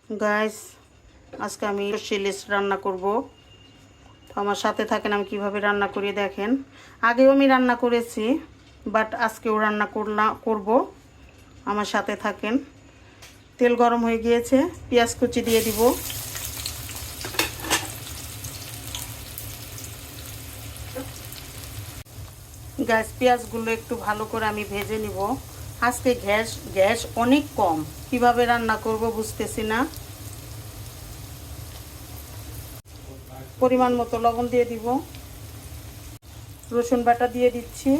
Guys, আজকে আমি সর্ষে ইলিশ রান্না করব। তো আমার সাথে থাকেন, আমি কিভাবে রান্না করি দেখেন। আগেও আমি রান্না করেছি, বাট আজকেও রান্না করব। আমার সাথে থাকেন। তেল গরম হয়ে গিয়েছে, পেঁয়াজ কুচি দিয়ে দিব। গ্যাস পেঁয়াজগুলো একটু ভালো করে আমি ভেজে নিব। আজকে গ্যাস অনেক কম, কিভাবে রান্না করব বুঝতেছি না। পরিমাণ মতো লবণ দিয়ে দিব। রসুন বাটা দিয়ে দিচ্ছি।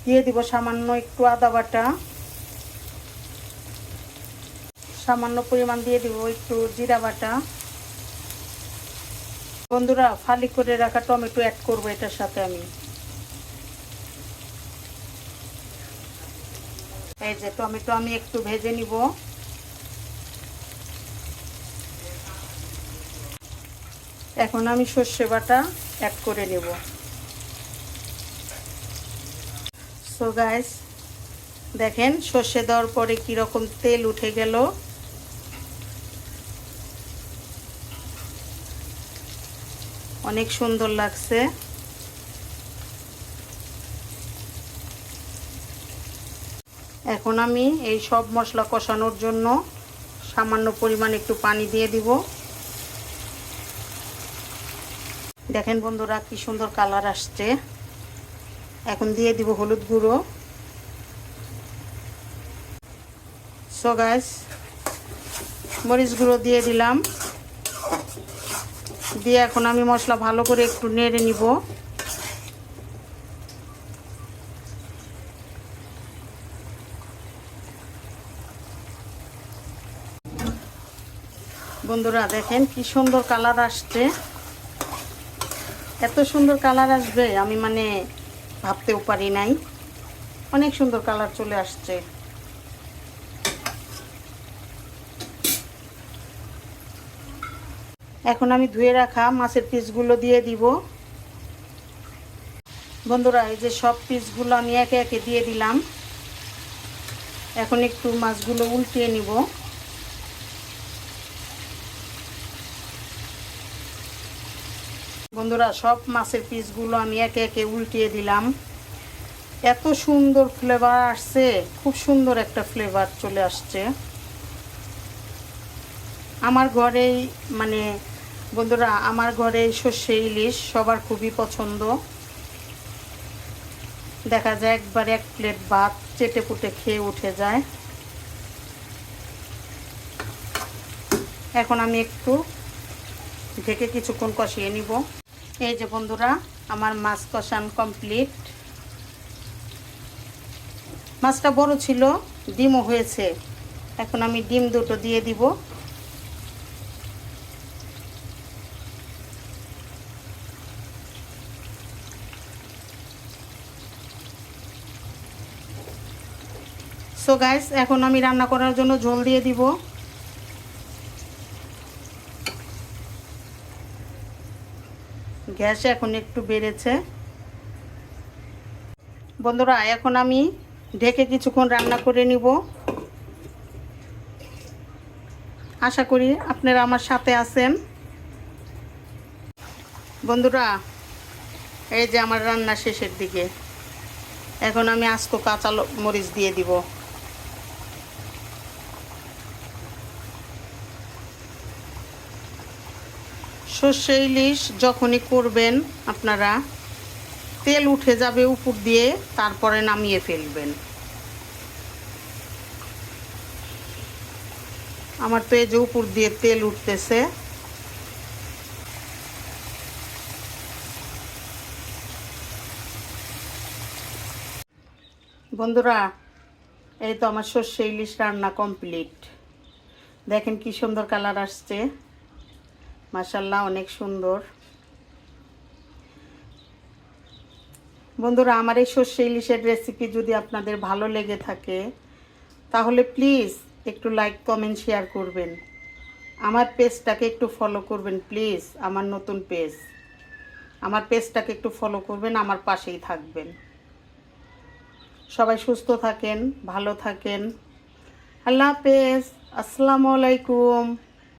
দিয়ে দিব সামান্য একটু আদা বাটা। সামান্য পরিমাণ দিয়ে দিব একটু জিরা বাটা। বন্ধুরা, ফালি করে রাখা টমেটো অ্যাড করব এটার সাথে আমি। এই যে টমেটো আমি একটু ভেজে নিব। এখন আমি সর্ষে বাটা অ্যাড করে নেব। সো গাইস, দেখেন সর্ষে দেওয়ার পরে কীরকম তেল উঠে গেল। অনেক সুন্দর লাগছে। এখন আমি এই সব মশলা কষানোর জন্য সামান্য পরিমাণ একটু পানি দিয়ে দিব। দেখেন বন্ধুরা, কি সুন্দর কালার আসছে। এখন দিয়ে দিব হলুদ গুঁড়ো। সো গাইস, মরিচ গুঁড়ো দিয়ে দিলাম। দিয়ে এখন আমি মশলা ভালো করে একটু নেড়ে নিব। বন্ধুরা দেখেন কি সুন্দর কালার আসছে। এত সুন্দর কালার আসবে আমি ভাবতেও পারি নাই। অনেক সুন্দর কালার চলে আসছে। এখন আমি ধুয়ে রাখা মাছের পিসগুলো দিয়ে দিব। বন্ধুরা, এই যে সব পিসগুলো আমি একে একে দিয়ে দিলাম। এখন একটু মাছগুলো উল্টিয়ে নিব। বন্ধুরা, সব মাছের পিসগুলো আমি একে একে উল্টিয়ে দিলাম। এত সুন্দর ফ্লেভার আসছে, খুব সুন্দর একটা ফ্লেভার চলে আসছে। আমার ঘরেই বন্ধুরা, আমার ঘরে সর্ষে ইলিশ সবার খুবই পছন্দ। দেখা যায় একবার এক প্লেট ভাত চেটে পুটে খেয়ে উঠে যায়। এখন আমি একটু ঢেকে কিছুক্ষণ কষিয়ে নিব। এই যে বন্ধুরা, আমার মাছ কষান কমপ্লিট। মাছটা বড় ছিল, ডিমও হয়েছে। এখন আমি ডিম দুটো দিয়ে দিব। সো গাইস, এখন আমি রান্না করার জন্য ঝোল দিয়ে দিব। গ্যাস এখন একটু বেড়েছে। বন্ধুরা, এখন আমি ঢেকে কিছুক্ষণ রান্না করে নিব। আশা করি আপনারা আমার সাথে আছেন। বন্ধুরা, এই যে আমার রান্না শেষের দিকে। এখন আমি আস্ত কাঁচা মরিচ দিয়ে দিব। সর্ষে ইলিশ যখনই করবেন আপনারা, তেল উঠে যাবে উপর দিয়ে, তারপরে নামিয়ে ফেলবেন। আমার তো এই যে উপর দিয়ে তেল উঠতেছে। বন্ধুরা, এই তো আমার সর্ষে ইলিশ রান্না কমপ্লিট। দেখেন কি সুন্দর কালার আসছে। মাশাআল্লাহ, অনেক সুন্দর। বন্ধুরা, আমার এই সর্ষে ইলিশের রেসিপি যদি আপনাদের ভালো লেগে থাকে, তাহলে প্লিজ একটু লাইক কমেন্ট শেয়ার করবেন। আমার পেজটাকে একটু ফলো করবেন প্লিজ। আমার নতুন পেজ, আমার পেজটাকে একটু ফলো করবেন, আমার পাশেই থাকবেন। সবাই সুস্থ থাকেন, ভালো থাকেন। আল্লাহ হাফেজ। আসসালামু আলাইকুম।